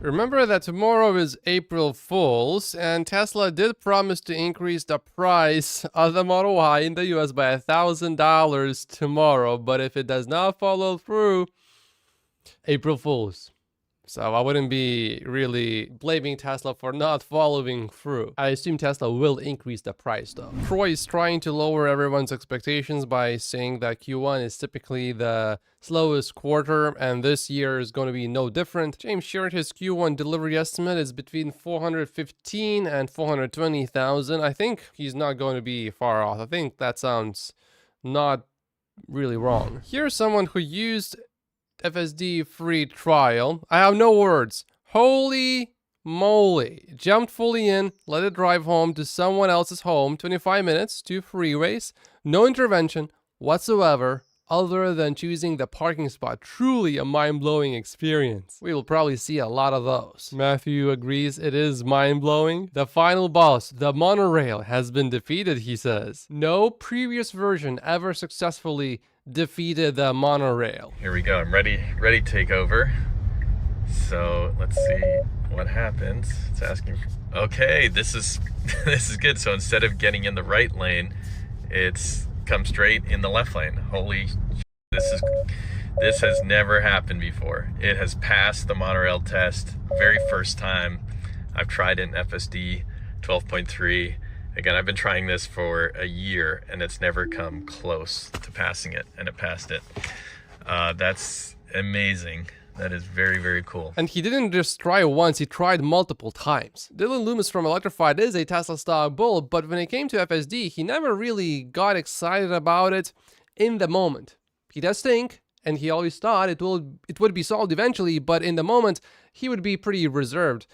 Remember that tomorrow is April Fool's, and Tesla did promise to increase the price of the Model Y in the US by $1,000 tomorrow, but if it does not follow through, April Fool's. So I wouldn't be really blaming Tesla for not following through. I assume Tesla will increase the price though. Troy is trying to lower everyone's expectations by saying that Q1 is typically the slowest quarter and this year is going to be no different. James shared his Q1 delivery estimate is between 415 and 420,000. I think he's not going to be far off. I think that sounds not really wrong. Here's someone who used FSD free trial. I have no words. Holy moly. Jumped fully in, let it drive home to someone else's home, 25 minutes, 2 freeways, no intervention whatsoever other than choosing the parking spot. Truly a mind-blowing experience. We will probably see a lot of those. Matthew agrees it is mind-blowing. The final boss, the monorail, has been defeated, he says. No previous version ever successfully defeated the monorail. Here we go. I'm ready to take over. So let's see what happens. It's asking for, okay, this is this is good. So instead of getting in the right lane, it's come straight in the left lane. Holy, this has never happened before. It has passed the monorail test. Very first time I've tried it in FSD 12.3. Again, I've been trying this for a year and it's never come close to passing it, and it passed it. That's amazing. That is very, very cool. And he didn't just try once, he tried multiple times. Dylan Loomis from Electrified is a Tesla stock bull, but when it came to FSD, he never really got excited about it in the moment. He does think, and he always thought it would be solved eventually, but in the moment, he would be pretty reserved.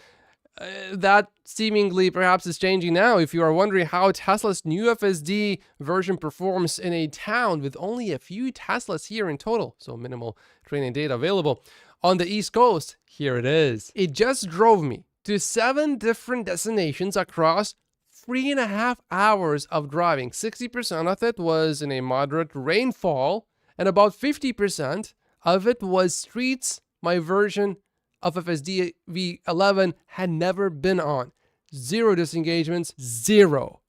That seemingly perhaps is changing now. If you are wondering how Tesla's new FSD version performs in a town with only a few Teslas here in total, so minimal training data available, on the East Coast, here it is. It just drove me to 7 different destinations across 3.5 hours of driving. 60% of it was in a moderate rainfall, and about 50% of it was streets my version of FSD V11 had never been on. 0 disengagements, 0.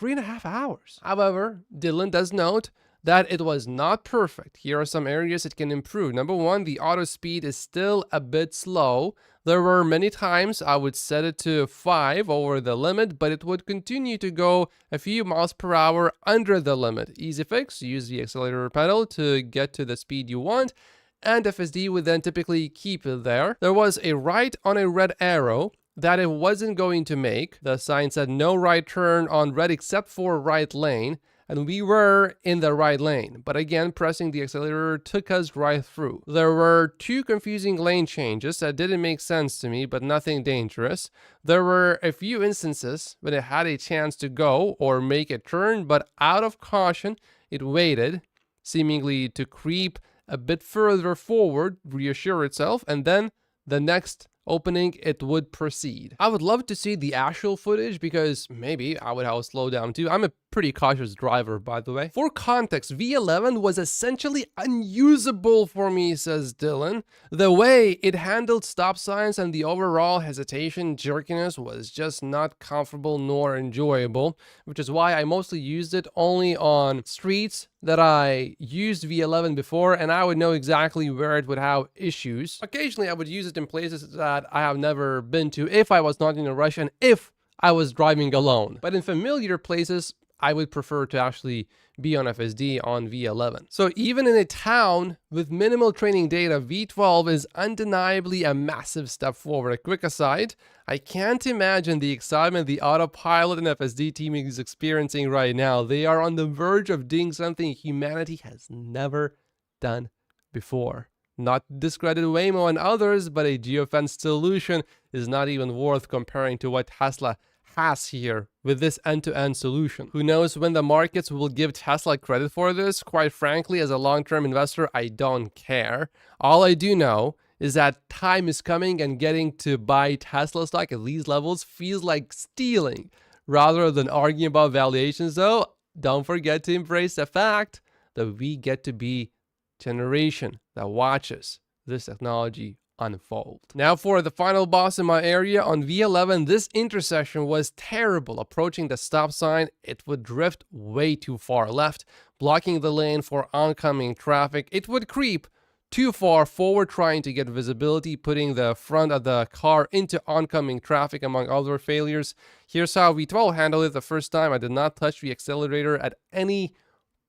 3.5 hours. However, Dylan does note that it was not perfect. Here are some areas it can improve. Number 1, the auto speed is still a bit slow. There were many times I would set it to 5 over the limit, but it would continue to go a few miles per hour under the limit. Easy fix, use the accelerator pedal to get to the speed you want, and FSD would then typically keep it there. There was a right on a red arrow that it wasn't going to make. The sign said no right turn on red except for right lane, and we were in the right lane. But again, pressing the accelerator took us right through. There were 2 confusing lane changes that didn't make sense to me, but nothing dangerous. There were a few instances when it had a chance to go or make a turn, but out of caution, it waited, seemingly to creep a bit further forward, reassure itself, and then the next opening it would proceed. I would love to see the actual footage because maybe I would have slowed down too. I'm a pretty cautious driver, by the way. For context, V11 was essentially unusable for me, says Dylan. The way it handled stop signs and the overall hesitation jerkiness was just not comfortable nor enjoyable, which is why I mostly used it only on streets that I used V11 before, and I would know exactly where it would have issues. Occasionally, I would use it in places that I have never been to if I was not in a rush and if I was driving alone. But in familiar places, I would prefer to actually be on FSD on V11. So even in a town with minimal training data, V12 is undeniably a massive step forward. A quick aside, I can't imagine the excitement the autopilot and FSD team is experiencing right now. They are on the verge of doing something humanity has never done before. Not to discredit Waymo and others, but a geofence solution is not even worth comparing to what Tesla has here with this end-to-end solution. Who knows when the markets will give Tesla credit for this? Quite frankly, as a long-term investor, I don't care. All I do know is that time is coming, and getting to buy Tesla stock at these levels feels like stealing. Rather than arguing about valuations though, don't forget to embrace the fact that we get to be generation that watches this technology unfold. Now for the final boss in my area on V11, this intersection was terrible. Approaching the stop sign, it would drift way too far left, blocking the lane for oncoming traffic. It would creep too far forward trying to get visibility, putting the front of the car into oncoming traffic, among other failures. Here's how V12 handled it the first time. I did not touch the accelerator at any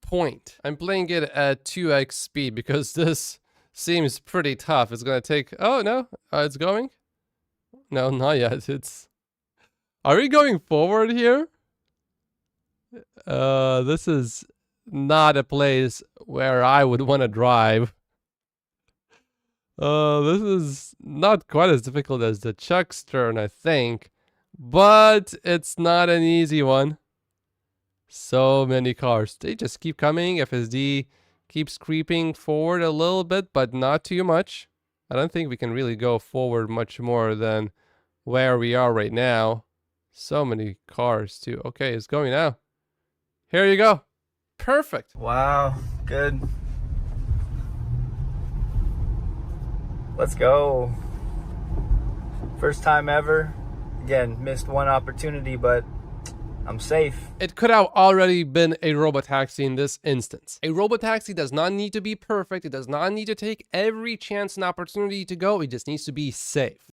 point. I'm playing it at 2x speed because this seems pretty tough. It's gonna take... Oh, no. It's going? No, not yet. It's... Are we going forward here? This is not a place where I would want to drive. This is not quite as difficult as the Chuck's turn, I think. But it's not an easy one. So many cars. They just keep coming. FSD keeps creeping forward a little bit, but not too much. I don't think we can really go forward much more than where we are right now. So many cars too. Okay, it's going now. Here you go. Perfect. Wow, good. Let's go. First time ever. Again, missed one opportunity, but I'm safe. It could have already been a robotaxi in this instance. A robotaxi does not need to be perfect. It does not need to take every chance and opportunity to go. It just needs to be safe.